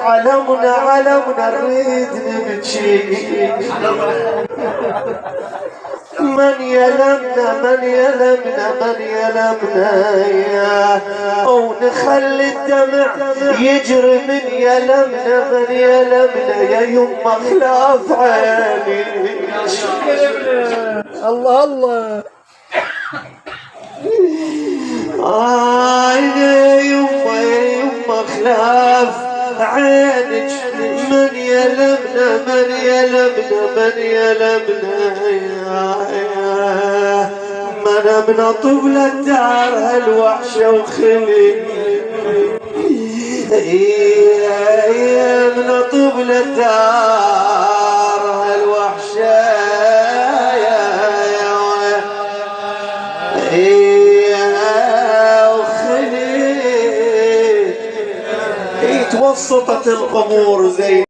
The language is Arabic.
علمنا علمنا نريد نبكي. من يلمنا من يلمنا من يلمنا أو نخلي الدمع يجري من يلمنا من يلمنا يا يما خلاف عيني. الله الله يا يما خلاف عينك من يلمنا من يلمنا من يلمنا من طفل الدار هالوحشة وخلي من طفل الدار هالوحشة وخلي توسطت القبور زي